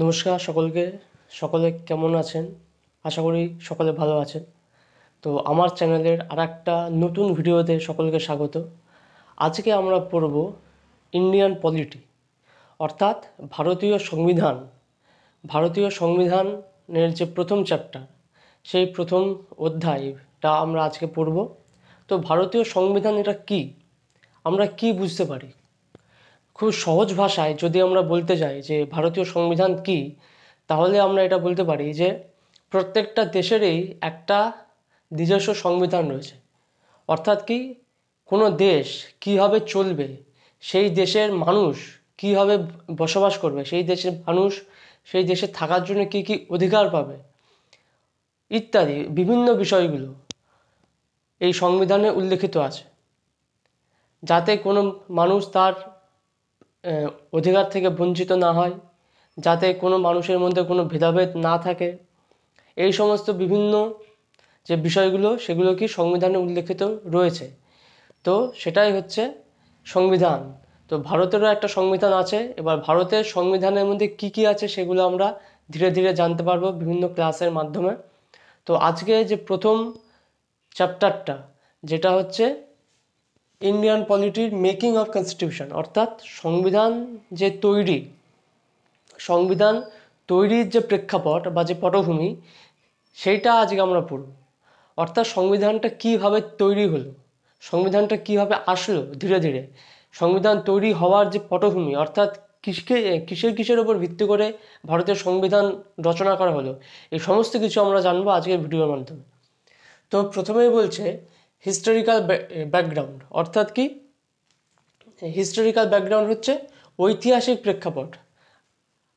নমস্কার সকলকে। সকলে কেমন আছেন? আশা করি সকলে ভালো আছেন। তো আমার চ্যানেলের আরেকটা নতুন ভিডিওতে সকলকে স্বাগত। আজকে আমরা পড়ব ইন্ডিয়ান পলিটি, অর্থাৎ ভারতীয় সংবিধান। ভারতীয় সংবিধানের যে প্রথম চ্যাপ্টার, সেই প্রথম অধ্যায়টা আমরা আজকে পড়ব। তো ভারতীয় সংবিধান এটা কি, আমরা কি বুঝতে পারি? খুব সহজ ভাষায় যদি আমরা বলতে যাই যে ভারতীয় সংবিধান কি, তাহলে আমরা এটা বলতে পারি যে প্রত্যেকটা দেশেরই একটা নিজস্ব সংবিধান রয়েছে। অর্থাৎ কি, কোনো দেশ কীভাবে চলবে, সেই দেশের মানুষ কীভাবে বসবাস করবে, সেই দেশের মানুষ সেই দেশে থাকার জন্য কী কী অধিকার পাবে ইত্যাদি বিভিন্ন বিষয়গুলো এই সংবিধানে উল্লেখিত আছে, যাতে কোনো মানুষ তার অধিকার থেকে বঞ্চিত না হয়, যাতে কোনো মানুষের মধ্যে কোনো ভেদাভেদ না থাকে। এই সমস্ত বিভিন্ন যে বিষয়গুলো, সেগুলো কি সংবিধানে উল্লেখিত রয়েছে। তো সেটাই হচ্ছে সংবিধান। তো ভারতেরও একটা সংবিধান আছে। এবার ভারতের সংবিধানের মধ্যে কি কি আছে সেগুলো আমরা ধীরে ধীরে জানতে পারবো বিভিন্ন ক্লাসের মাধ্যমে। তো আজকে যে প্রথম চ্যাপ্টারটা, যেটা হচ্ছে ইন্ডিয়ান পলিটির মেকিং অফ কনস্টিটিউশন, অর্থাৎ সংবিধান যে তৈরি, সংবিধান তৈরির যে প্রেক্ষাপট বা যে পটভূমি, সেইটা আজকে আমরা পড়ব। অর্থাৎ সংবিধানটা কীভাবে তৈরি হলো, সংবিধানটা কীভাবে আসলো ধীরে ধীরে, সংবিধান তৈরি হওয়ার যে পটভূমি, অর্থাৎ কিসের উপর ভিত্তি করে ভারতের সংবিধান রচনা করা হলো, এই সমস্ত কিছু আমরা জানবো আজকের ভিডিওর মাধ্যমে। তো প্রথমেই বলছে হিস্টোরিক্যাল ব্যাকগ্রাউন্ড। অর্থাৎ কি, হিস্টোরিক্যাল ব্যাকগ্রাউন্ড হচ্ছে ঐতিহাসিক প্রেক্ষাপট,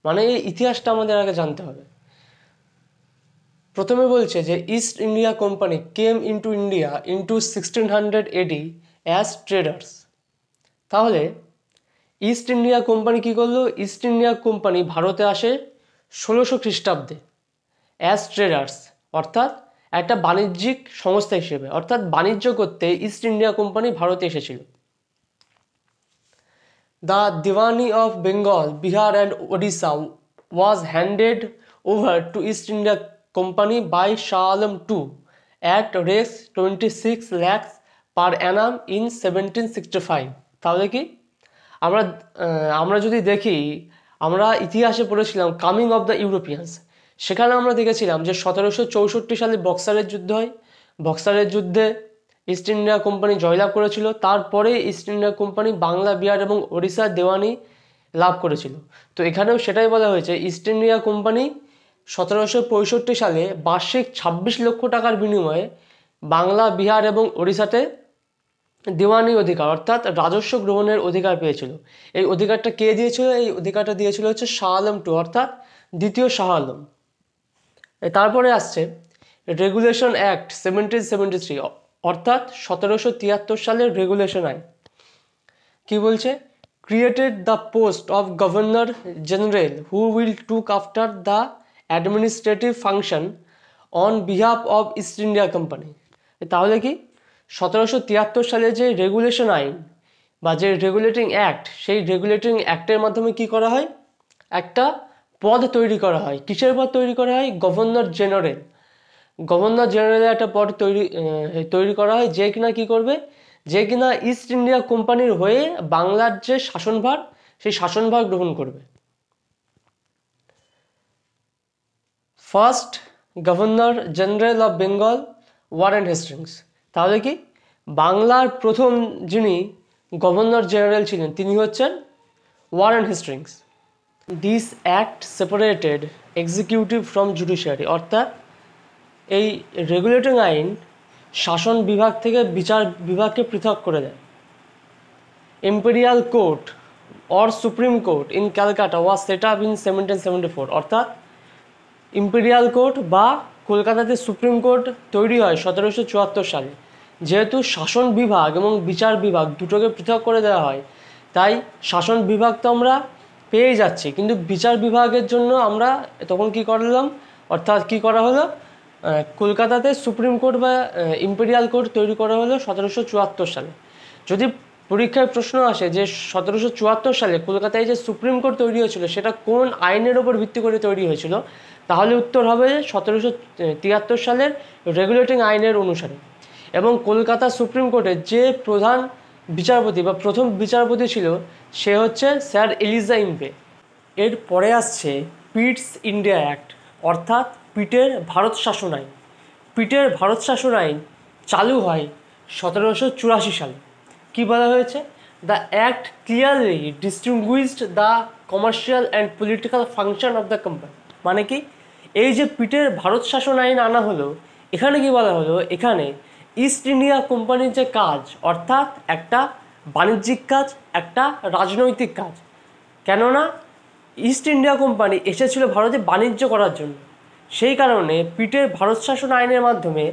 মানে এই ইতিহাসটা আমাদের আগে জানতে হবে। প্রথমে বলছে যে east India company came into India into 1600 AD as traders. তাহলে ইস্ট ইন্ডিয়া কোম্পানি কি করলো? ইস্ট ইন্ডিয়া কোম্পানি ভারতে আসে 1600 খ্রিস্টাব্দে অ্যাজ ট্রেডার্স, অর্থাৎ একটা বাণিজ্যিক সংস্থা হিসেবে, অর্থাৎ বাণিজ্য করতে ইস্ট ইন্ডিয়া কোম্পানি ভারতে এসেছিল। The Diwani of Bengal, Bihar and Odisha was handed over to East India Company by Shah Alam II at rates 26 lakhs per annum in 1765. তাহলে কি, আমরা যদি দেখি, আমরা ইতিহাসে পড়েছিলাম কামিং অফ দ্য ইউরোপিয়ানস। সেখানে আমরা দেখেছিলাম যে 1764 সালে বক্সারের যুদ্ধ হয়। বক্সারের যুদ্ধে ইস্ট ইন্ডিয়া কোম্পানি জয়লাভ করেছিল। তারপরে east India company Bangla, Bihar এবং ওড়িশার দেওয়ানি লাভ করেছিল। তো এখানেও সেটাই বলা হয়েছে, ইস্ট ইন্ডিয়া কোম্পানি 1765 সালে বার্ষিক 26 লক্ষ টাকার বিনিময়ে বাংলা, বিহার এবং ওড়িশাতে দেওয়ানি অধিকার, অর্থাৎ রাজস্ব গ্রহণের অধিকার পেয়েছিল। এই অধিকারটা কে দিয়েছিল? এই অধিকারটা দিয়েছিল হচ্ছে শাহ আলম টু, অর্থাৎ দ্বিতীয় শাহ আলম। তারপরে আসছে রেগুলেশন অ্যাক্ট 1773, অর্থাৎ 1773 সালের রেগুলেশন আইন। কি বলছে? Created the post of governor general who will took after the administrative function on behalf of east India company. তাহলে কি, 1773 সালে যে রেগুলেশন আইন বা যে রেগুলেটিং অ্যাক্ট, সেই রেগুলেটিং অ্যাক্টের মাধ্যমে কি করা হয়? একটা পদ তৈরি করা হয়। কিসের পদ তৈরি করা হয়? Governor general. গভর্নর জেনারেলের একটা পদ তৈরি করা হয়, যে কিনা কি করবে? যে কিনা ইস্ট ইন্ডিয়া কোম্পানির হয়ে বাংলার যে শাসনভার, সেই শাসনভার গ্রহণ করবে। First governor general of Bengal Warren Hastings. তাহলে কি, বাংলার প্রথম যিনি গভর্নর জেনারেল ছিলেন তিনি হচ্ছেন Warren Hastings. This act separated executive from judiciary, অর্থাৎ এই রেগুলেটিং আইন শাসন বিভাগ থেকে বিচার বিভাগকে পৃথক করে দেয়। Imperial court or supreme court in Calcutta was set up in 1774, অর্থাৎ ইম্পেরিয়াল কোর্ট বা কলকাতাতে সুপ্রিম কোর্ট তৈরি হয় 1774 সালে। যেহেতু শাসন বিভাগ এবং বিচার বিভাগ দুটোকে পৃথক করে দেওয়া হয়, তাই শাসন বিভাগ তো আমরা পেয়ে যাচ্ছি, কিন্তু বিচার বিভাগের জন্য আমরা তখন কি করলাম, অর্থাৎ কি করা হলো, কলকাতাতে সুপ্রিম কোর্ট বা ইম্পেরিয়াল কোর্ট তৈরি করা হলো 1774 সালে। যদি পরীক্ষায় প্রশ্ন আসে যে 1774 সালে কলকাতায় যে সুপ্রিম কোর্ট তৈরি হয়েছিল সেটা কোন আইনের ওপর ভিত্তি করে তৈরি হয়েছিল, তাহলে উত্তর হবে 1773 সালের রেগুলেটিং আইনের অনুসারে। এবং কলকাতা সুপ্রিম কোর্টের যে প্রধান বিচারপতি বা প্রথম বিচারপতি ছিল সে হচ্ছে স্যার এলিজা ইম্পে। এর পরে আসছে পিটস ইন্ডিয়া অ্যাক্ট, অর্থাৎ পিটের ভারত শাসন আইন। পিটের ভারত শাসন আইন চালু হয় 1784 সালে। কি বলা হয়েছে? The act clearly distinguished the commercial and political function of the company. মানে কি, এই যে পিটের ভারত শাসন আইন আনা হলো, এখানে কি বলা হলো, এখানে ইস্ট ইন্ডিয়া কোম্পানির যে কাজ, অর্থাৎ একটা বাণিজ্যিক কাজ, একটা রাজনৈতিক কাজ। কেননা ইস্ট ইন্ডিয়া কোম্পানি এসেছিল ভারতে বাণিজ্য করার জন্য, সেই কারণে পিটের ভারত শাসন আইনের মাধ্যমে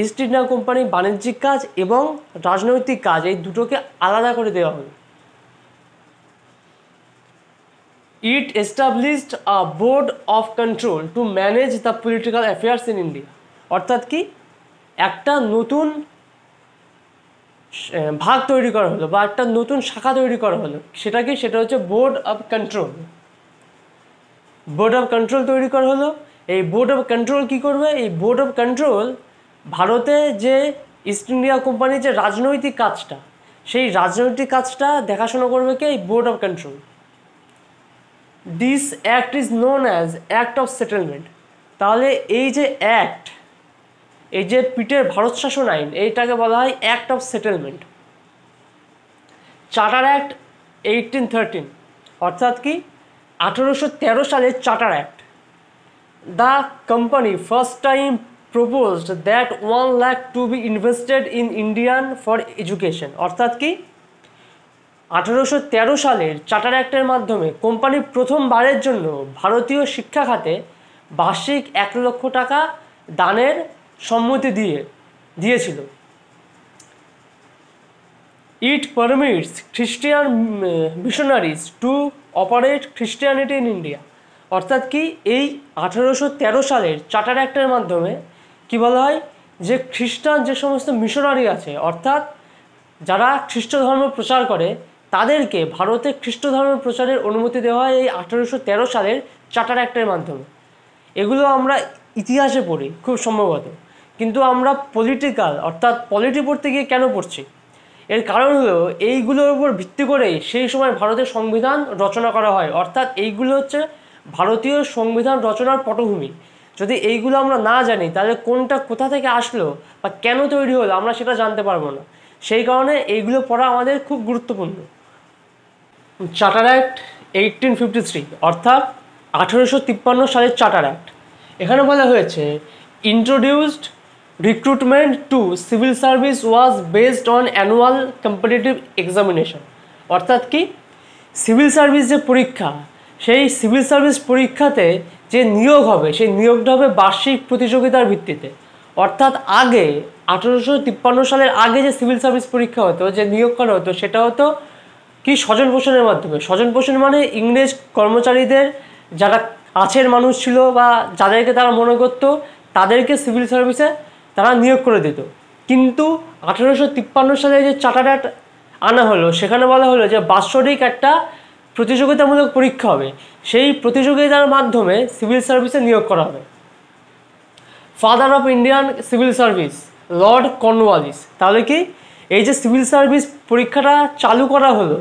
ইস্ট ইন্ডিয়া কোম্পানির বাণিজ্যিক কাজ এবং রাজনৈতিক কাজ এই দুটোকে আলাদা করে দেওয়া হলো। It established a board of control to manage the political affairs in India. অর্থাৎ কি, একটা নতুন ভাগ তৈরি করা হলো বা একটা নতুন শাখা তৈরি করা হলো। সেটা কি? সেটা হচ্ছে board of control. Board of control তৈরি করা হলো। এই বোর্ড অফ কন্ট্রোল কী করবে? এই বোর্ড অফ কন্ট্রোল ভারতে যে ইস্ট ইন্ডিয়া কোম্পানির যে রাজনৈতিক কাজটা, সেই রাজনৈতিক কাজটা দেখাশোনা করবে কে? এই board of control. This act is known as act of settlement. তাহলে এই যে অ্যাক্ট, এই যে পিটের ভারত শাসন আইন, এইটাকে বলা হয় act of settlement. Charter act 1813, অর্থাৎ কি 1813 সালের charter act. The company first time proposed that 1 lakh to be invested in Indian for education. অর্থাৎ কি 1813 সালের চার্টার অ্যাক্টের মাধ্যমে কোম্পানি প্রথমবারের জন্য ভারতীয় শিক্ষা খাতে বার্ষিক 1 লক্ষ টাকা দানের সম্মতি দিয়েছিল। It permits Christian missionaries to operate Christianity in India. অর্থাৎ কি এই 1813 সালের চার্টার অ্যাক্টের মাধ্যমে কি বলা হয়, যে খ্রিস্টান যে সমস্ত মিশনারি আছে, অর্থাৎ যারা খ্রিস্ট ধর্ম প্রচার করে, তাদেরকে ভারতে খ্রিস্ট ধর্ম প্রচারের অনুমতি দেওয়া হয় এই 1813 সালের চার্টার অ্যাক্টের মাধ্যমে। এগুলো আমরা ইতিহাসে পড়ি খুব সম্ভবত, কিন্তু আমরা পলিটিক্যাল অর্থাৎ পলিটি পড়তে গিয়ে কেন পড়ছি? এর কারণ হলো এইগুলোর উপর ভিত্তি করেই সেই সময় ভারতের সংবিধান রচনা করা হয়। অর্থাৎ এইগুলো হচ্ছে ভারতীয় সংবিধান রচনার পটভূমি। যদি এইগুলো আমরা না জানি তাহলে কোনটা কোথা থেকে আসলো বা কেন তৈরি হলো আমরা সেটা জানতে পারবো না। সেই কারণে এইগুলো পড়া আমাদের খুব গুরুত্বপূর্ণ। চার্টার অ্যাক্ট 1853, অর্থাৎ 1853 সালের চার্টার অ্যাক্ট। এখানে বলা হয়েছে introduced recruitment to civil service was based on annual competitive examination. অর্থাৎ কি সিভিল সার্ভিস যে পরীক্ষা, সেই সিভিল সার্ভিস পরীক্ষাতে যে নিয়োগ হবে সেই নিয়োগটা হবে বার্ষিক প্রতিযোগিতার ভিত্তিতে। অর্থাৎ আগে 1853 সালের আগে যে সিভিল সার্ভিস পরীক্ষা হতো, যে নিয়োগ করা হতো, সেটা হতো কি স্বজন পোষণের মাধ্যমে। স্বজন পোষণ মানে ইংরেজ কর্মচারীদের যারা কাছের মানুষ ছিল বা যাদেরকে তারা মনে করতো তাদেরকে সিভিল সার্ভিসে তারা নিয়োগ করে দিত। কিন্তু 1853 সালে যে চার্টার অ্যাক্ট আনা হলো, সেখানে বলা হলো যে বাৎসরিক একটা প্রতিযোগিতামূলক পরীক্ষা হবে, সেই প্রতিযোগিতার মাধ্যমে সিভিল সার্ভিসে নিয়োগ করা হবে। Father of Indian civil service Lord Cornwallis. তাহলে কি এই যে সিভিল সার্ভিস পরীক্ষাটা চালু করা হলো,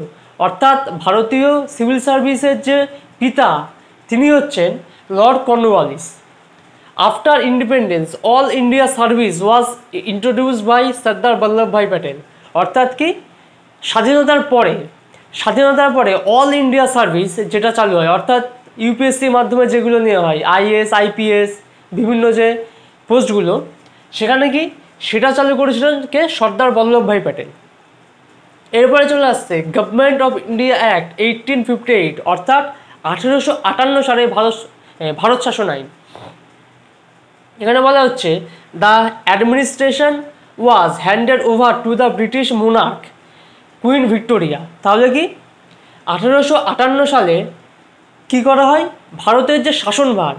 অর্থাৎ ভারতীয় সিভিল সার্ভিসের যে পিতা তিনি হচ্ছেন Lord Cornwallis. After independence all India service was introduced by Sardar Vallabhbhai Patel. অর্থাৎ কি স্বাধীনতার পরে অল ইন্ডিয়া সার্ভিস যেটা চালু হয়, অর্থাৎ ইউপিএসসির মাধ্যমে যেগুলো নেওয়া হয়, আইএএস আইপিএস বিভিন্ন যে পোস্টগুলো, সেখানে কি সেটা চালু করেছিলেন কে? সর্দার বল্লভভাই প্যাটেল। এরপরে চলে আসছে গভর্নমেন্ট অফ ইন্ডিয়া অ্যাক্ট 1858, অর্থাৎ 1858 সালের ভারত শাসন আইন। এখানে বলা হচ্ছে the administration was handed over to the British Monarch queen Victoria. তাহলে কি 1858 সালে কি করা হয়, ভারতের যে শাসনভার,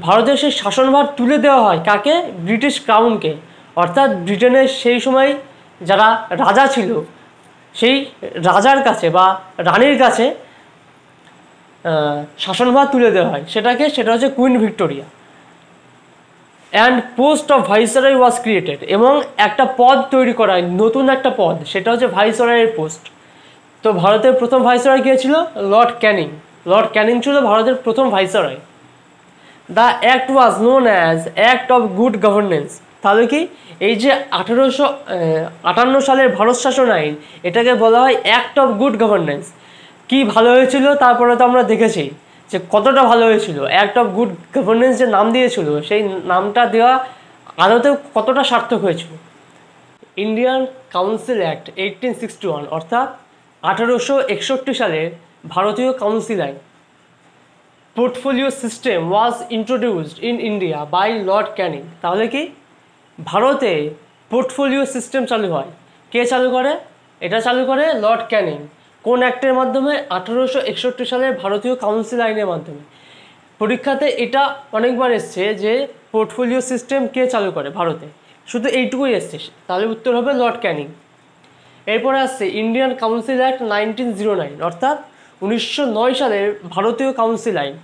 ভারতের সেই শাসনভার তুলে দেওয়া হয় কাকে? ব্রিটিশ ক্রাউনকে। অর্থাৎ ব্রিটেনের সেই সময় যারা রাজা ছিল সেই রাজার কাছে বা রানীর কাছে শাসনভার তুলে দেওয়া হয়। সেটা হচ্ছে queen Victoria. And post of viceroy was created, এবং একটা পদ তৈরি করা হয়, নতুন একটা পদ, সেটা হচ্ছে ভাইসরয়ের পোস্ট। তো ভারতের প্রথম ভাইসরয় কে ছিল? লর্ড ক্যানিং। লর্ড ক্যানিং ছিল ভারতের প্রথম viceroy. The act was known as act of good governance. তাহলে কি, এই যে 1858 সালের ভারত শাসন আইন, এটাকে বলা হয় অ্যাক্ট অফ গুড গভর্নেন্স। কি ভালো হয়েছিল তারপরে তো আমরা দেখেছি যে কতটা ভালো হয়েছিল। অ্যাক্ট অফ গুড গভর্নেন্স যে নাম দিয়েছিল, সেই নামটা দেওয়া আদতে কতটা সার্থক হয়েছিল। ইন্ডিয়ান কাউন্সিল অ্যাক্ট 1861, অর্থাৎ 1861 সালের ভারতীয় কাউন্সিল আইন। Portfolio system was introduced in India by Lord Canning. তাহলে কি, ভারতে পোর্টফোলিও সিস্টেম চালু হয়। কে চালু করে? এটা চালু করে লর্ড ক্যানিং। কোন অ্যাক্টের মাধ্যমে? 1861 সালের ভারতীয় কাউন্সিল আইনের মাধ্যমে। পরীক্ষাতে এটা অনেকবার এসছে যে পোর্টফোলিও সিস্টেম কে চালু করে ভারতে, শুধু এইটুকুই এসছে, তাহলে উত্তর হবে লর্ড ক্যানিং। এরপরে আসছে ইন্ডিয়ান কাউন্সিল অ্যাক্ট 1909, অর্থাৎ 1909 সালের ভারতীয় কাউন্সিল আইন।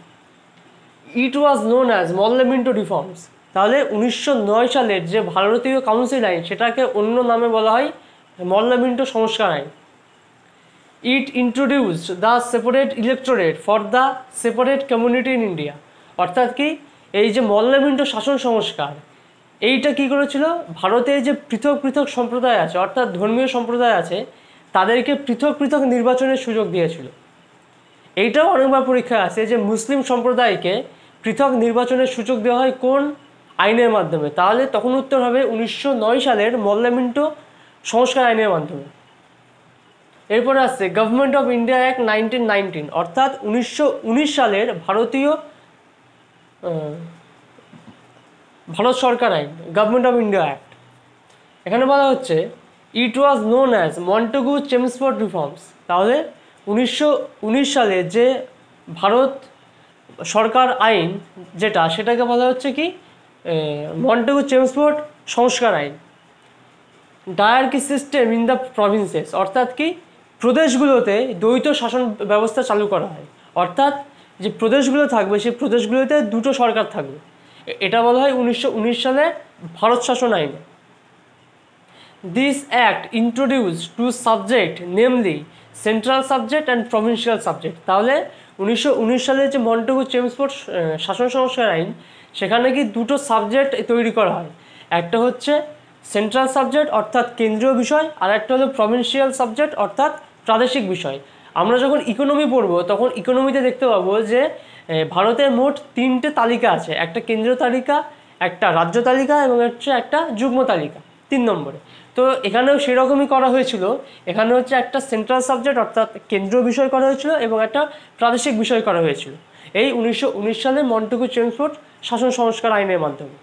ইট ওয়াজ নোন অ্যাজ মল্লমিন্টো রিফর্মস। তাহলে 1909 সালের যে ভারতীয় কাউন্সিল আইন, সেটাকে অন্য নামে বলা হয় মল্লমিন্টো সংস্কার আইন। It introduced the separate electorate for the separate community in India. অর্থাৎ কি, এই যে মল্লমিন্টো শাসন সংস্কার, এইটা কি করেছিল, ভারতে যে পৃথক পৃথক সম্প্রদায় আছে, অর্থাৎ ধর্মীয় সম্প্রদায় আছে, তাদেরকে পৃথক পৃথক নির্বাচনের সুযোগ দিয়েছিল। এইটাও অনেকবার পরীক্ষায় আসে যে মুসলিম সম্প্রদায়কে পৃথক নির্বাচনের সুযোগ দেওয়া হয় কোন আইনের মাধ্যমে, তাহলে তখন উত্তর হবে 1909 সালের মল্লমিন্টো সংস্কার আইনের মাধ্যমে। এরপরে আসছে গভর্নমেন্ট অফ ইন্ডিয়া অ্যাক্ট 1919, অর্থাৎ 1919 সালের ভারত সরকার আইন, গভর্নমেন্ট অফ ইন্ডিয়া অ্যাক্ট। এখানে বলা হচ্ছে it was known as Montagu Chelmsford reforms. তাহলে 1919 সালে যে ভারত সরকার আইন যেটা, সেটাকে বলা হচ্ছে কি, মন্টেগু চেমসফোর্ড সংস্কার আইন। Dyarchy system in the provinces, অর্থাৎ কি, প্রদেশগুলোতে দ্বৈত শাসন ব্যবস্থা চালু করা হয়। অর্থাৎ যে প্রদেশগুলো থাকবে, সেই প্রদেশগুলোতে দুটো সরকার থাকবে। এটা বলা হয় 1919 সালে ভারত শাসন আইনে। This act introduce two subject, namely central subject and provincial subject. তাহলে 1919 সালে যে মন্টেগু চেমসফোর্ড শাসন সংস্কার আইন, সেখানে কি দুটো সাবজেক্ট তৈরি করা হয়। একটা হচ্ছে সেন্ট্রাল সাবজেক্ট অর্থাৎ কেন্দ্রীয় বিষয়, আর একটা হলো প্রভিন্সিয়াল সাবজেক্ট অর্থাৎ প্রাদেশিক বিষয়। আমরা যখন ইকোনমি পড়বো, তখন ইকোনমিতে দেখতে পাবো যে ভারতের মোট 3টে তালিকা আছে, একটা কেন্দ্রীয় তালিকা, একটা রাজ্য তালিকা, এবং হচ্ছে একটা যুগ্ম তালিকা 3 নম্বরে। তো এখানেও সেরকমই করা হয়েছিল। এখানে হচ্ছে একটা সেন্ট্রাল সাবজেক্ট অর্থাৎ কেন্দ্রীয় বিষয় করা হয়েছিল, এবং একটা প্রাদেশিক বিষয় করা হয়েছিল এই 1919 সালে মন্টেগু চেমসফোর্ড শাসন সংস্কার আইনের মাধ্যমে।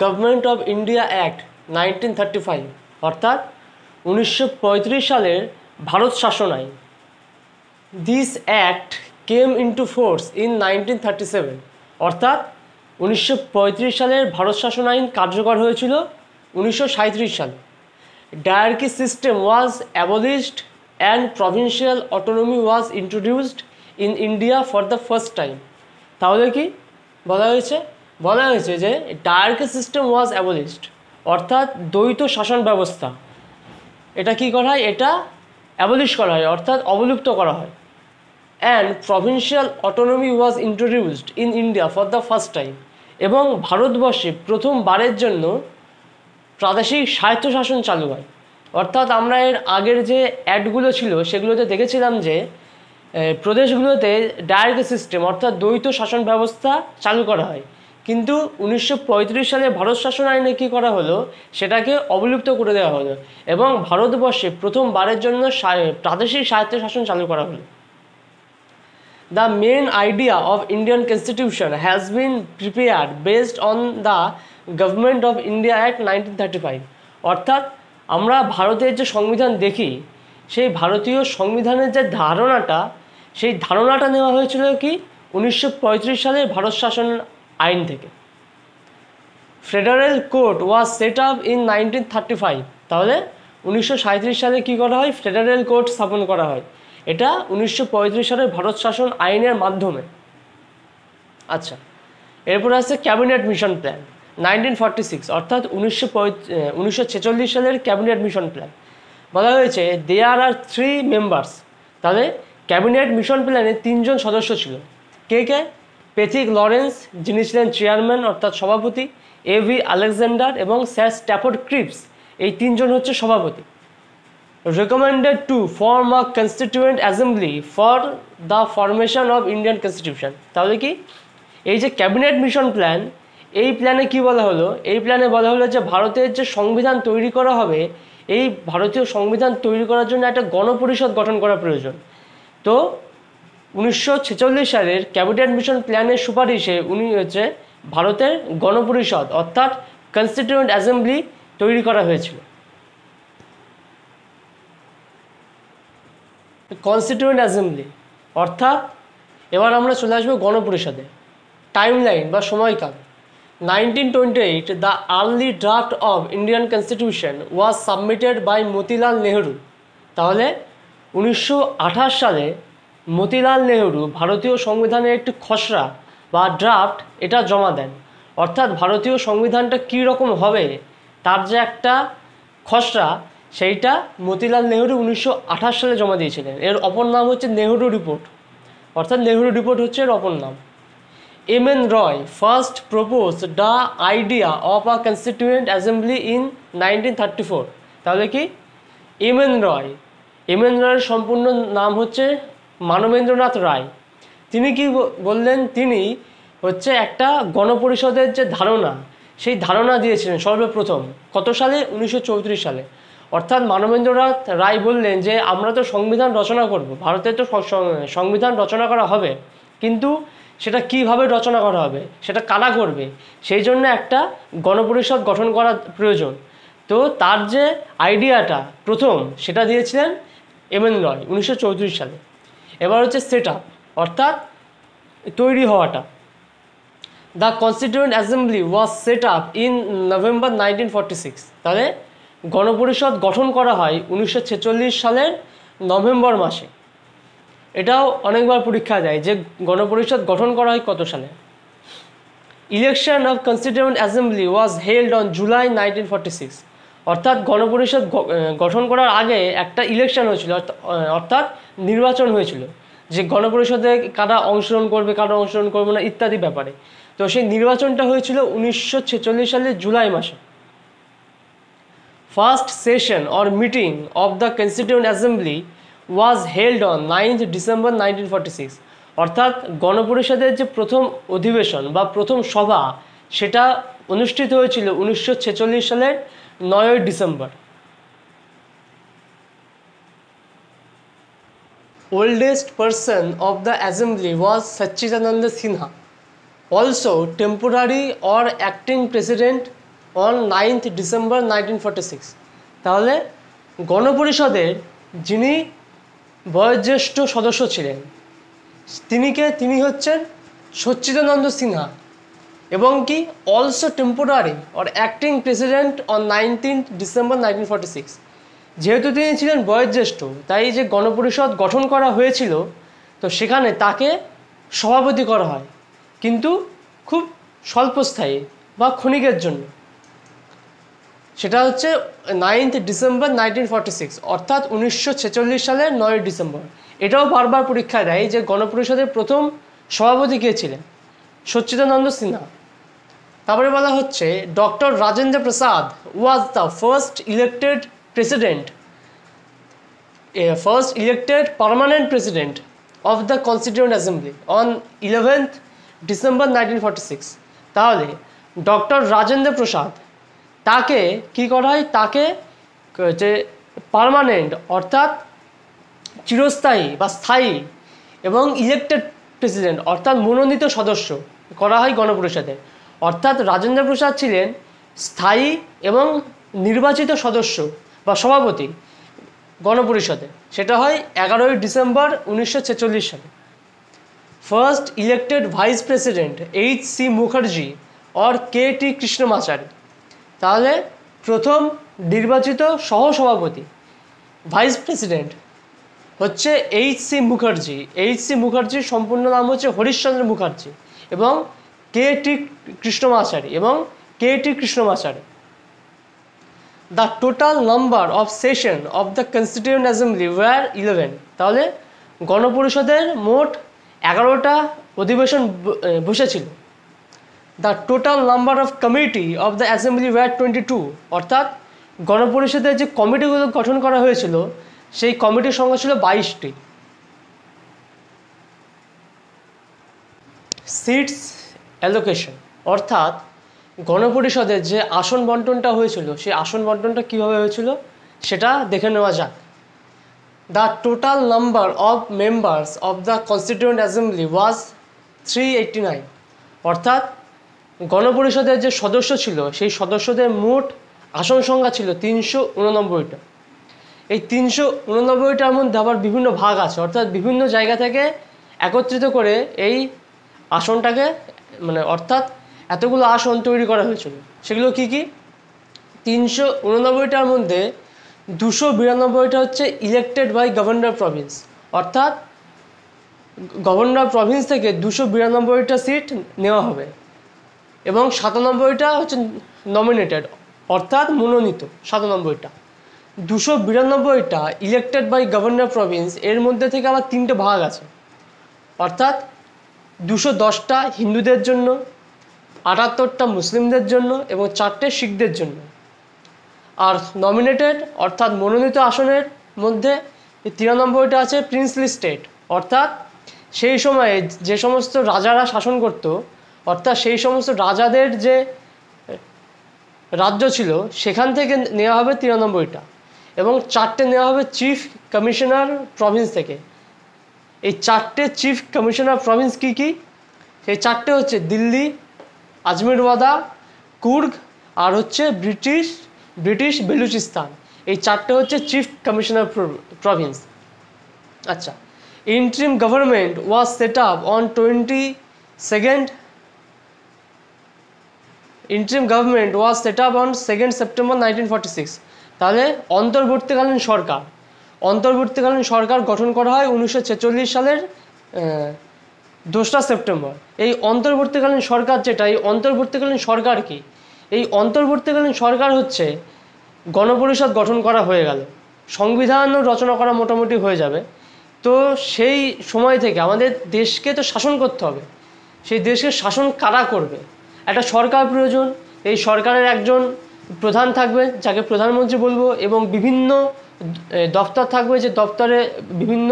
গভর্নমেন্ট অফ ইন্ডিয়া অ্যাক্ট 1935, অর্থাৎ 1935 সালের ভারত শাসন আইন। This act came into force in 1937, অর্থাৎ 1935 সালের ভারত শাসন আইন কার্যকর হয়েছিল 1937 সালে। Dyarchy system was abolished and provincial autonomy was introduced in India for the first time. তাহলে কি বলা হয়েছে? বলা হয়েছে যে ডায়ার্কি সিস্টেম ওয়াজ অ্যাবলিশড, অর্থাৎ দ্বৈত শাসন ব্যবস্থা, এটা কি করা হয়, এটা অ্যাবলিশ করা হয়, অর্থাৎ অবলুপ্ত করা হয়। And provincial autonomy was introduced in India for the first time, এবং ভারতবর্ষে প্রথমবারের জন্য প্রাদেশিক স্বায়ত্তশাসন চালু হয়। অর্থাৎ আমরা এর আগের যে অ্যাডগুলো ছিল, সেগুলোতে দেখেছিলাম যে প্রদেশগুলোতে ডায়ার্কি সিস্টেম অর্থাৎ দ্বৈত শাসন ব্যবস্থা চালু করা হয়, কিন্তু 1935 সালে ভারত শাসন আইনে কী করা হলো, সেটাকে অবলুপ্ত করে দেওয়া হলো, এবং ভারতবর্ষে প্রথমবারের জন্য প্রাদেশিক স্বায়ত্তশাসন চালু করা হলো। The main idea of Indian Constitution has been prepared based on the Government of India Act 1935, অর্থাৎ আমরা ভারতের যে সংবিধান দেখি, সেই ভারতীয় সংবিধানের যে ধারণাটা, সেই ধারণাটা নেওয়া হয়েছিল কি 1935 সালের ভারত শাসন আইন থেকে। Federal court was set up in 1935, তাহলে 1937 সালে কী করা হয়, ফেডারেল কোর্ট স্থাপন করা হয়। এটা 1935 সালের ভারত শাসন আইনের মাধ্যমে। আচ্ছা, এরপরে আছে ক্যাবিনেট মিশন প্ল্যান 1946, অর্থাৎ 1946 সালের ক্যাবিনেট মিশন প্ল্যান। বলা হয়েছে দেয়ার আর 3 মেম্বার্স। তাহলে ক্যাবিনেট মিশন প্ল্যানে 3 জন সদস্য ছিল। কে কে? প্যাথিক লরেন্স, যিনি ছিলেন চেয়ারম্যান অর্থাৎ সভাপতি, এভি আলেকজান্ডার এবং স্যার স্ট্যাফোর্ড ক্রিপস, এই 3 জন হচ্ছে সভাপতি। Recommended to form a constituent assembly for the formation of Indian constitution. তাহলে কি এই যে ক্যাবিনেট মিশন প্ল্যান, এই প্ল্যানে কি বলা হলো, এই প্ল্যানে বলা হলো যে ভারতের যে সংবিধান তৈরি করা হবে, এই ভারতীয় সংবিধান তৈরি করার জন্য একটা গণপরিষদ গঠন করা প্রয়োজন। তো 1946 সালের ক্যাবিনেট মিশন প্ল্যানের সুপারিশে উনি হচ্ছে ভারতের গণপরিষদ অর্থাৎ কনস্টিটিউয়েন্ট অ্যাসেম্বলি তৈরি করা হয়েছিল। কনস্টিটিউয়েন্ট অ্যাসেম্বলি অর্থাৎ এবার আমরা চলে আসবো গণপরিষদে। টাইমলাইন বা সময়কাল 1928 the early draft of Indian constitution was submitted by Motilal Nehru. তাহলে 1928 সালে মতিলাল নেহরু ভারতীয় সংবিধানের একটি খসড়া বা ড্রাফট এটা জমা দেন। অর্থাৎ ভারতীয় সংবিধানটা কী রকম হবে তার যে একটা খসড়া, সেইটা মতিলাল নেহরু 1928 সালে জমা দিয়েছিলেন। এর অপর নাম হচ্ছে নেহরু রিপোর্ট, অর্থাৎ নেহরু রিপোর্ট হচ্ছে এর অপর নাম। MN. Roy first proposed the idea of a constituent assembly in 1934। তাহলে কি এম.এন. রয়ের সম্পূর্ণ নাম হচ্ছে মানবেন্দ্রনাথ রায়। তিনি কি বললেন, তিনি হচ্ছে একটা গণপরিষদের যে ধারণা, সেই ধারণা দিয়েছিলেন সর্বপ্রথম কত সালে, 1934 সালে। অর্থাৎ মানবেন্দ্রনাথ রায় বললেন যে আমরা তো সংবিধান রচনা করব, ভারতের তো সংবিধান রচনা করা হবে, কিন্তু সেটা কিভাবে রচনা করা হবে, সেটা কারা করবে, সেই জন্য একটা গণপরিষদ গঠন করা প্রয়োজন। তো তার যে আইডিয়াটা প্রথম, সেটা দিয়েছিলেন এম.এন. রয় 1934 সালে। এবার হচ্ছে সেট আপ অর্থাৎ তৈরি হওয়াটা। The constituent assembly was set up in November 1946। তাহলে গণপরিষদ গঠন করা হয় 1946 সালের নভেম্বর মাসে। এটাও অনেকবার পরীক্ষা দেয় যে গণপরিষদ গঠন করা হয় কত সালে। Election of constituent assembly was held on July 1946। অর্থাৎ গণপরিষদ গঠন করার আগে একটা ইলেকশন হয়েছিল, অর্থাৎ নির্বাচন হয়েছিল যে গণপরিষদে কারা অংশগ্রহণ করবে, কারা অংশগ্রহণ করবে না ইত্যাদি ব্যাপারে। তো সেই নির্বাচনটা হয়েছিল 1946 সালের জুলাই মাসে। First session or meeting of the constituent assembly was held on 9th December 1946। অর্থাৎ গণপরিষদের যে প্রথম অধিবেশন বা প্রথম সভা, সেটা অনুষ্ঠিত হয়েছিল 1946 সালের 9ই December. Oldest person of the assembly was Sachidananda Sinha, also temporary or acting president on 9th December 1946. তাহলে গণপরিষদের যিনি বয়োজ্যেষ্ঠ সদস্য ছিলেন তিনি হচ্ছেন সচ্চিদানন্দ সিনহা, এবং কি also temporary or acting president on 19th December 1946। যেহেতু তিনি ছিলেন বয়োজ্যেষ্ঠ, তাই যে গণপরিষদ গঠন করা হয়েছিল, তো সেখানে তাকে সভাপতি করা হয়, কিন্তু খুব স্বল্পস্থায়ী বা ক্ষণিকের জন্য। সেটা হচ্ছে 9th ডিসেম্বর 1946, অর্থাৎ 1946 সালের 9ই ডিসেম্বর। এটাও বারবার পরীক্ষা দেয় যে গণপরিষদের প্রথম সভাপতি কে ছিলেন, সচ্চিদানন্দ সিনহা। তারপরে বলা হচ্ছে doctor Rajendra Prasad was the first elected permanent president of the constituent assembly on 11th December 1946। তাহলে ডক্টর রাজেন্দ্র প্রসাদ, তাকে কি করা হয়, তাকে যে পার্মানেন্ট অর্থাৎ চিরস্থায়ী বা স্থায়ী এবং ইলেক্টেড প্রেসিডেন্ট অর্থাৎ মনোনীত সদস্য করা হয় গণপরিষদে। অর্থাৎ রাজেন্দ্র প্রসাদ ছিলেন স্থায়ী এবং নির্বাচিত সদস্য বা সভাপতি গণপরিষদে। সেটা হয় 11ই ডিসেম্বর 1946 সালে। First elected vice president H.C. Mukherjee or K.T. Krishnamachari. তাহলে প্রথম নির্বাচিত সহসভাপতি ভাইস প্রেসিডেন্ট হচ্ছে এইচ.সি. মুখার্জি। এইচ.সি. মুখার্জির সম্পূর্ণ নাম হচ্ছে হরিশচন্দ্র মুখার্জি এবং K T. Krishnamachari. The total number of session of the constituent assembly were 11। তাহলে গণপরিষদের মোট 11টা অধিবেশন বসেছিল। The total number of committee of the assembly were 22। অর্থাৎ গণপরিষদের যে কমিটিগুলো গঠন করা হয়েছিল সেই কমিটির সংখ্যা ছিল 22টি। সিটস অ্যালোকেশন, অর্থাৎ গণপরিষদের যে আসন বন্টনটা হয়েছিল সেই আসন বন্টনটা কীভাবে হয়েছিল সেটা দেখে নেওয়া যাক। The total number of members of the constituent assembly was 389। অর্থাৎ গণপরিষদের যে সদস্য ছিল সেই সদস্যদের মোট আসন সংখ্যা ছিল 389টা। এই 389টার মধ্যে আবার বিভিন্ন ভাগ আছে, অর্থাৎ বিভিন্ন জায়গা থেকে একত্রিত করে এই আসনটাকে অর্থাৎ এতগুলো আসন তৈরি করা হয়েছিল। সেগুলো কি কি? 389টার মধ্যে 292টা হচ্ছে ইলেক্টেড বাই গভর্নর প্রভিন্স, অর্থাৎ গভর্নর প্রভিন্স থেকে 292টা সিট নেওয়া হবে এবং 97টা হচ্ছে নমিনেটেড অর্থাৎ মনোনীত। 97টা 292টা ইলেক্টেড বাই গভর্নর প্রভিন্স, এর মধ্যে থেকে আবার 3টে ভাগ আছে, অর্থাৎ 210টা হিন্দুদের জন্য, 78টা মুসলিমদের জন্য এবং 4টে শিখদের জন্য। আর নমিনেটেড অর্থাৎ মনোনীত আসনের মধ্যে 93টা আছে প্রিন্সলি স্টেট, অর্থাৎ সেই সময়ে যে সমস্ত রাজারা শাসন করত, অর্থাৎ সেই সমস্ত রাজাদের যে রাজ্য ছিল সেখান থেকে নেওয়া হবে 93টা এবং 4টে নেওয়া হবে চিফ কমিশনার প্রভিন্স থেকে। এই 4টে চিফ কমিশনার প্রভিন্স কি কি? সেই 4টে হচ্ছে দিল্লি, আজমিরওয়াদা, কুর্গ আর হচ্ছে ব্রিটিশ বেলুচিস্তান। এই 4টে হচ্ছে চিফ কমিশনার প্রভিন্স। আচ্ছা, interim government was set up on 2nd September 1946। তাহলে অন্তর্বর্তীকালীন সরকার গঠন করা হয় 1946 সালের 2রা সেপ্টেম্বর। এই অন্তর্বর্তীকালীন সরকার যেটা, এই অন্তর্বর্তীকালীন সরকার কি? এই অন্তর্বর্তীকালীন সরকার হচ্ছে গণপরিষদ গঠন করা হয়ে গেল, সংবিধানও রচনা করা মোটামুটি হয়ে যাবে, তো সেই সময় থেকে আমাদের দেশকে তো শাসন করতে হবে। সেই দেশকে শাসন কারা করবে? একটা সরকার প্রয়োজন। এই সরকারের একজন প্রধান থাকবে যাকে প্রধানমন্ত্রী বলবো এবং বিভিন্ন দপ্তর থাকবে, যে দপ্তরে বিভিন্ন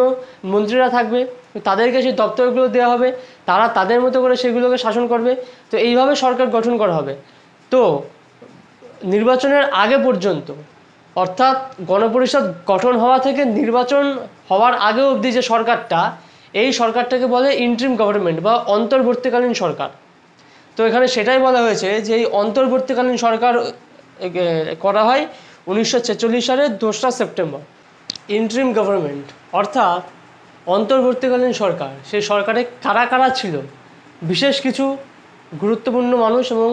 মন্ত্রীরা থাকবে, তাদেরকে সেই দপ্তরগুলো দেওয়া হবে, তারা তাদের মতো করে সেগুলোকে শাসন করবে। তো এইভাবে সরকার গঠন করা হবে। তো নির্বাচনের আগে পর্যন্ত, অর্থাৎ গণপরিষদ গঠন হওয়া থেকে নির্বাচন হওয়ার আগে অবধি যে সরকারটা, এই সরকারটাকে বলে ইন্টারিম গভর্নমেন্ট বা অন্তর্বর্তীকালীন সরকার। তো এখানে সেটাই বলা হয়েছে যে এই অন্তর্বর্তীকালীন সরকার করা হয় 1946 সালের 2রা সেপ্টেম্বর। ইন্টারিম গভর্নমেন্ট অর্থাৎ অন্তর্বর্তীকালীন সরকার, সেই সরকারে কারা কারা ছিল, বিশেষ কিছু গুরুত্বপূর্ণ মানুষ এবং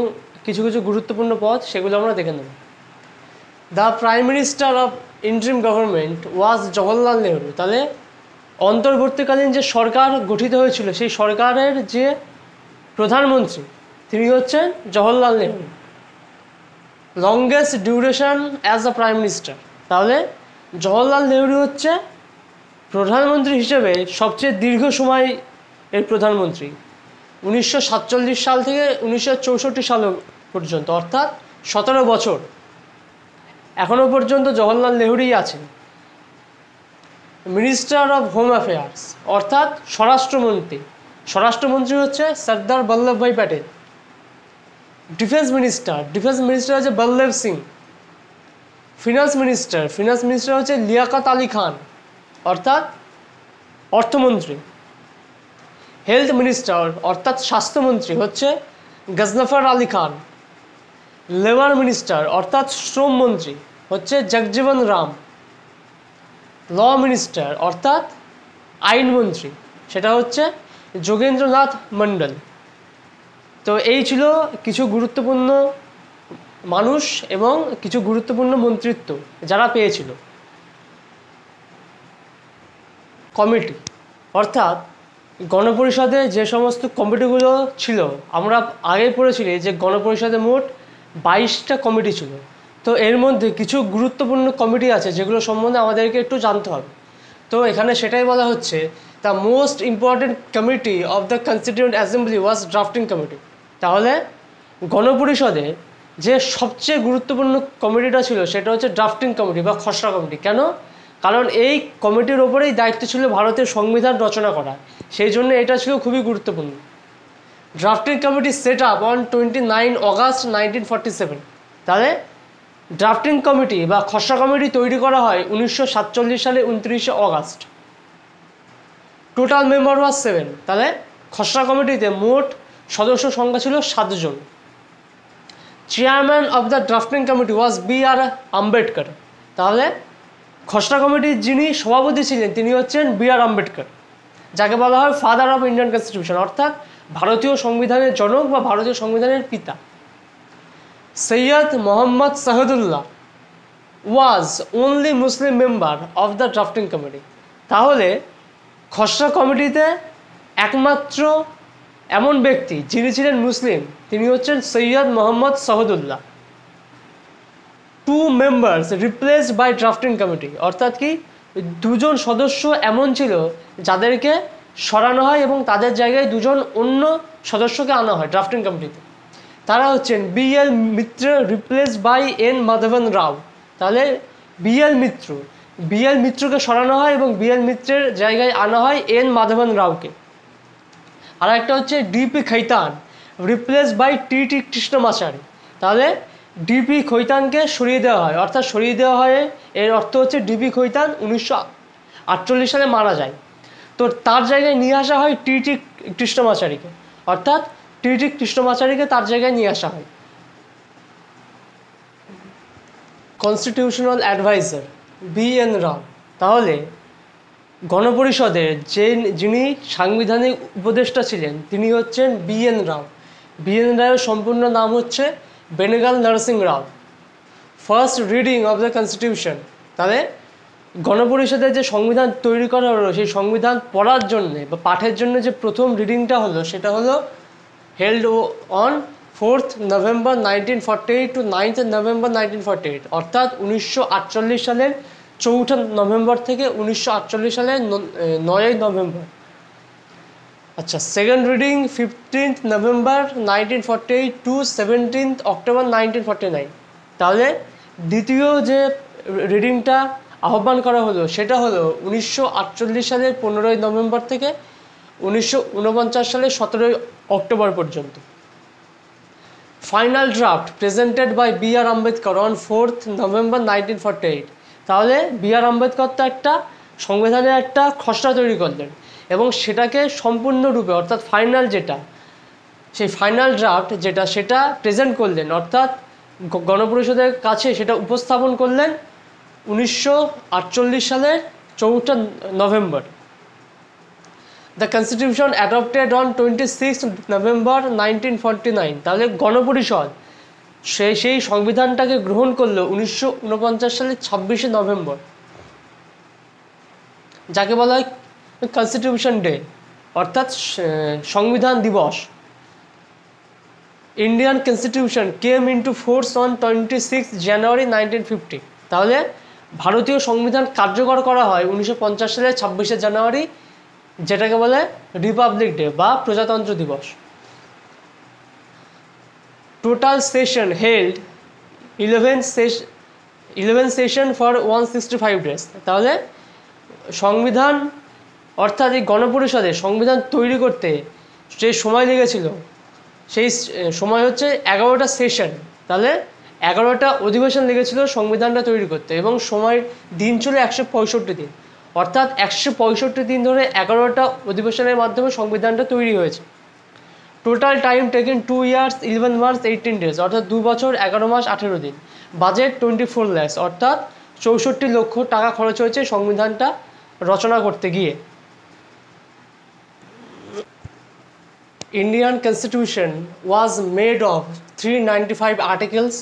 কিছু কিছু গুরুত্বপূর্ণ পদ, সেগুলো আমরা দেখে নেব। The prime minister of interim government ওয়াজ জওহরলাল নেহরু। তাহলে অন্তর্বর্তীকালীন যে সরকার গঠিত হয়েছিল সেই সরকারের যে প্রধানমন্ত্রী তিনি হচ্ছেন Jawaharlal Nehru. Longest duration as a prime minister. তাহলে জওহরলাল নেহরু হচ্ছে প্রধানমন্ত্রী হিসেবে সবচেয়ে দীর্ঘ সময় এর প্রধানমন্ত্রী, 1947 সাল থেকে 1964 সাল পর্যন্ত, অর্থাৎ 17 বছর এখনও পর্যন্ত জওহরলাল নেহরুই আছেন। মিনিস্টার অফ হোম অ্যাফেয়ার্স অর্থাৎ স্বরাষ্ট্রমন্ত্রী হচ্ছে সর্দার বল্লভভাই প্যাটেল। ডিফেন্স মিনিস্টার হচ্ছে বল্লভ সিং। ফিনান্স মিনিস্টার হচ্ছে লিয়াকত আলী খান অর্থাৎ অর্থমন্ত্রী। হেলথ মিনিস্টার অর্থাৎ স্বাস্থ্যমন্ত্রী হচ্ছে গজনফর আলী খান। লেবার মিনিস্টার অর্থাৎ শ্রমমন্ত্রী হচ্ছে জগজীবন রাম। ল মিনিস্টার অর্থাৎ আইনমন্ত্রী সেটা হচ্ছে যোগেন্দ্রনাথ মণ্ডল। তো এই ছিল কিছু গুরুত্বপূর্ণ মানুষ এবং কিছু গুরুত্বপূর্ণ মন্ত্রিত্ব যারা পেয়েছিল। কমিটি অর্থাৎ গণপরিষদে যে সমস্ত কমিটিগুলো ছিল, আমরা আগেই পড়েছিলি যে গণপরিষদে মোট 22টা কমিটি ছিল। তো এর মধ্যে কিছু গুরুত্বপূর্ণ কমিটি আছে যেগুলো সম্বন্ধে আমাদেরকে একটু জানতে হবে। তো এখানে সেটাই বলা হচ্ছে, the most important committee of the constituent assembly was drafting committee. তাহলে গণপরিষদে যে সবচেয়ে গুরুত্বপূর্ণ কমিটিটা ছিল সেটা হচ্ছে ড্রাফটিং কমিটি বা খসড়া কমিটি। কেন? কারণ এই কমিটির ওপরেই দায়িত্ব ছিল ভারতের সংবিধান রচনা করা, সেই জন্য এটা ছিল খুবই গুরুত্বপূর্ণ। Drafting committee set up on 29 August 1947। তাহলে ড্রাফটিং কমিটি বা খসড়া কমিটি তৈরি করা হয় 1947 সালে 29 অগাস্ট। টোটাল মেম্বার ওয়াজ 7। তাহলে খসড়া কমিটিতে মোট সদস্য সংখ্যা ছিল 7 জন। Chairman of the drafting committee was B R. Ambedkar. তাহলে খসড়া কমিটির যিনি সভাপতি ছিলেন তিনি হচ্ছেন বি.আর. আম্বেদকর, যাকে বলা হয় ফাদার অফ ইন্ডিয়ান কনস্টিটিউশন, অর্থাৎ ভারতীয় সংবিধানের জনক বা ভারতীয় সংবিধানের পিতা। Syed Mohammad Saadulla was only Muslim member of the drafting committee. তাহলে খসড়া কমিটিতে একমাত্র এমন ব্যক্তি যিনি ছিলেন মুসলিম তিনি হচ্ছেন Syed Mohammad Saadulla. 2 members replaced by drafting committee, অর্থাৎ কি 2 জন সদস্য এমন ছিল যাদেরকে সরানো হয় এবং তাদের জায়গায় 2 জন অন্য সদস্যকে আনা হয় ড্রাফটিং কমিটিতে। তারা হচ্ছেন বি.এল. Mitra replaced by N. মাধবন রাও। তাহলে বি.এল. মিত্রকে সরানো হয় এবং বি.এল. মিত্রের জায়গায় আনা হয় এন. মাধবন রাওকে। আর একটা হচ্ছে ডি.পি. Khaitan replaced by T T. কৃষ্ণমাচারী। তাহলে ডি.পি. খৈতানকে সরিয়ে দেওয়া হয়, অর্থাৎ সরিয়ে দেওয়া হয় এর অর্থ হচ্ছে ডি.পি. খৈতান 1948 সালে মারা যায়, তো তার জায়গায় নিয়ে আসা হয় টি.টি. কৃষ্ণমাচারীকে, অর্থাৎ টি.টি. কৃষ্ণমাচারীকে তার জায়গায় নিয়ে আসা হয়। Constitutional advisor B N. রাও। তাহলে গণপরিষদের যিনি সাংবিধানিক উপদেষ্টা ছিলেন তিনি হচ্ছেন বি.এন. রাও। বি.এন. রাওয়ের সম্পূর্ণ নাম হচ্ছে Benegal Narsing Rao. First reading of the constitution. তাহলে গণপরিষদের যে সংবিধান তৈরি করা হলো সেই সংবিধান পড়ার জন্যে বা পাঠের জন্য যে প্রথম রিডিংটা হলো সেটা হলো held on 4th November 1948 to 9th November 1948, অর্থাৎ 1948 সালের 4 নভেম্বর থেকে 1948 সালের 9 নভেম্বর। আচ্ছা, second reading 15th November 1948 to 17th October 1949। তাহলে দ্বিতীয় যে রিডিংটা আহ্বান করা হলো সেটা হলো 1948 সালের 15 নভেম্বর থেকে 1949 সালের 17 অক্টোবর পর্যন্ত। Final draft presented by B R. Ambedkar on 4th November 1948। তাহলে বি.আর. আম্বেদকর তো একটা সংবিধানের একটা খসড়া তৈরি করলেন এবং সেটাকে সম্পূর্ণরূপে অর্থাৎ ফাইনাল যেটা সেই ফাইনাল ড্রাফট যেটা সেটা প্রেজেন্ট করলেন, অর্থাৎ গণপরিষদের কাছে সেটা উপস্থাপন করলেন 1948 সালের 4 November. The constitution adopted on 26 November 1949। তাহলে গণপরিষদ সেই সংবিধানটাকে গ্রহণ করলো 1949 সালের 26 নভেম্বর, যাকে বলা হয় কনস্টিটিউশন ডে অর্থাৎ সংবিধান দিবস। Indian constitution came into force on 26 জানুয়ারি 1950। তাহলে ভারতীয় সংবিধান কার্যকর করা হয় 1950 সালের 26 জানুয়ারি, যেটাকে বলে রিপাবলিক ডে বা প্রজাতন্ত্র দিবস। Total session held 11 session for 165 days. তাহলে সংবিধান অর্থাৎ এই গণপরিষদে সংবিধান তৈরি করতে যে সময় লেগেছিল সেই সময় হচ্ছে 11টা সেশন। তাহলে 11টা অধিবেশন লেগেছিল সংবিধানটা তৈরি করতে এবং সময়ের দিন ছিল 165 দিন, অর্থাৎ 165 দিন ধরে 11টা অধিবেশনের মাধ্যমে সংবিধানটা তৈরি হয়েছে। Total time taken 2 years 11 months 18 days, অর্থাৎ 2 বছর 11 মাস 18 দিন। বাজেট 24 lakhs, অর্থাৎ 64 লক্ষ টাকা খরচ হয়েছে সংবিধানটা রচনা করতে গিয়ে। Indian Constitution was made of 395 articles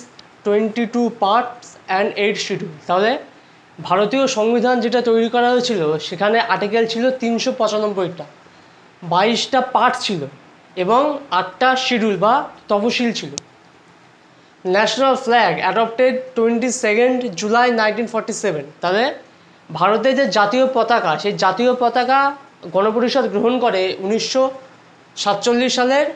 22 parts and 8 schedule. তাহলে ভারতীয় সংবিধান যেটা তৈরি করা হয়েছিল সেখানে আর্টিকেল ছিল 395টা, 22টা পার্ট ছিল এবং 8টা শিডিউল বা তফসিল ছিল। National flag adopted 22 July 1947। তাহলে ভারতের যে জাতীয় পতাকা, সেই জাতীয় পতাকা গণপরিষদ গ্রহণ করে 1947 সালের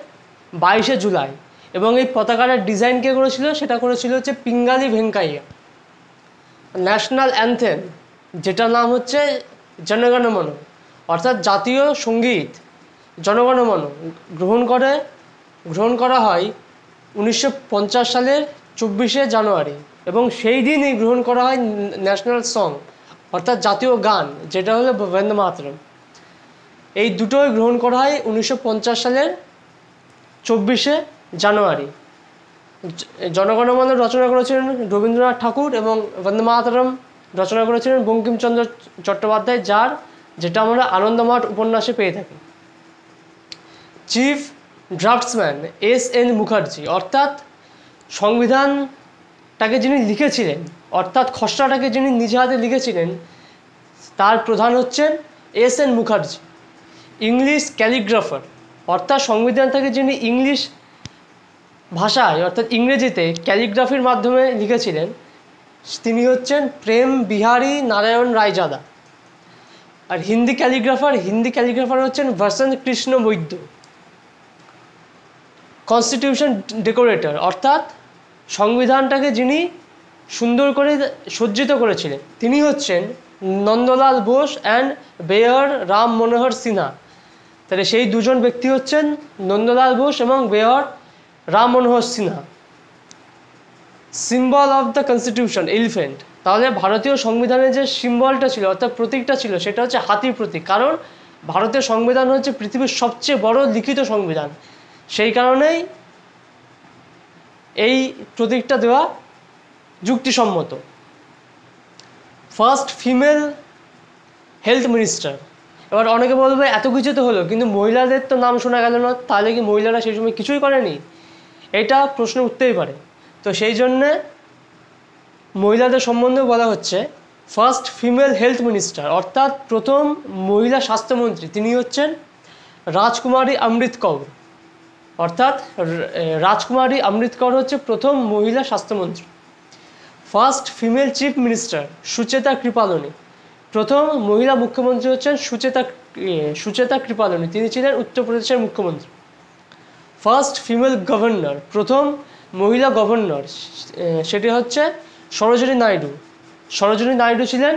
22 জুলাই, এবং এই পতাকাটার ডিজাইন কে করেছিল, সেটা করেছিল হচ্ছে পিঙ্গালি ভেঙ্কাইয়া। ন্যাশনাল অ্যান্থেম, যেটার নাম হচ্ছে জনগণমন, অর্থাৎ জাতীয় সঙ্গীত জনগণমন গ্রহণ করা হয় 1950 সালের 24 জানুয়ারি, এবং সেই দিনই গ্রহণ করা হয় ন্যাশনাল সং, অর্থাৎ জাতীয় গান, যেটা হলো বন্দে মাতরম। এই দুটোই গ্রহণ করা হয় 1950 সালের 24 জানুয়ারি। জনগণমন রচনা করেছিলেন রবীন্দ্রনাথ ঠাকুর এবং বন্দে মাতরম রচনা করেছিলেন বঙ্কিমচন্দ্র চট্টোপাধ্যায়, যেটা আমরা আনন্দমঠ উপন্যাসে পেয়ে থাকি। Chief draughtsman S N. মুখার্জি, অর্থাৎ সংবিধানটাকে যিনি লিখেছিলেন, অর্থাৎ খসড়াটাকে যিনি নিজে হাতে লিখেছিলেন, তার প্রধান হচ্ছেন এস.এন. মুখার্জি। ইংলিশ ক্যালিগ্রাফার, অর্থাৎ সংবিধানটাকে যিনি ইংলিশ ভাষায় অর্থাৎ ইংরেজিতে ক্যালিগ্রাফির মাধ্যমে লিখেছিলেন, তিনি হচ্ছেন প্রেম বিহারী নারায়ণ রায়জাদা। আর হিন্দি ক্যালিগ্রাফার হচ্ছেন বসন্ত কৃষ্ণ বৈদ্য। কনস্টিটিউশন ডেকোরেটর, অর্থাৎ সংবিধানটাকে যিনি সুন্দর করে সজ্জিত করেছিলেন, তিনি হচ্ছেন নন্দলাল বোস অ্যান্ড বেয়ার রাম মনোহর সিনহা। তাহলে সেই দুজন ব্যক্তি হচ্ছেন নন্দলাল বোস এবং Beohar Ram Manohar Sinha. Symbol of the constitution elephant. তাহলে ভারতীয় সংবিধানের যে সিম্বলটা ছিল অর্থাৎ প্রতীকটা ছিল, সেটা হচ্ছে হাতির প্রতীক, কারণ ভারতীয় সংবিধান হচ্ছে পৃথিবীর সবচেয়ে বড় লিখিত সংবিধান, সেই কারণেই এই প্রতীকটা দেওয়া যুক্তিসম্মত। First female health minister. এবার অনেকে বলবে এত কিছু তো হলো, কিন্তু মহিলাদের তো নাম শোনা গেল না, তাহলে কি মহিলারা সেই সময় কিছুই করেনি? এটা প্রশ্ন উঠতেই পারে। তো সেই জন্যে মহিলাদের সম্বন্ধে বলা হচ্ছে ফার্স্ট ফিমেল হেলথ মিনিস্টার, অর্থাৎ প্রথম মহিলা স্বাস্থ্যমন্ত্রী, তিনি হচ্ছেন রাজকুমারী অমৃত কৌর। অর্থাৎ রাজকুমারী অমৃত কৌর হচ্ছে প্রথম মহিলা স্বাস্থ্যমন্ত্রী। First female chief minister Sucheta Kripalani. প্রথম মহিলা মুখ্যমন্ত্রী হচ্ছেন সুচেতা কৃপালনী, তিনি ছিলেন উত্তরপ্রদেশের মুখ্যমন্ত্রী। ফার্স্ট ফিমেল গভর্নর, প্রথম মহিলা গভর্নর, সেটি হচ্ছে সরোজিনী নাইডু। সরোজিনী নাইডু ছিলেন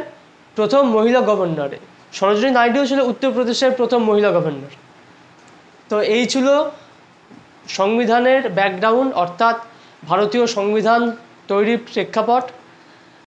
প্রথম মহিলা গভর্নর। সরোজিনী নাইডু ছিল উত্তরপ্রদেশের প্রথম মহিলা গভর্নর। তো এই ছিল সংবিধানের ব্যাকগ্রাউন্ড, অর্থাৎ ভারতীয় সংবিধান তৈরির প্রেক্ষাপট।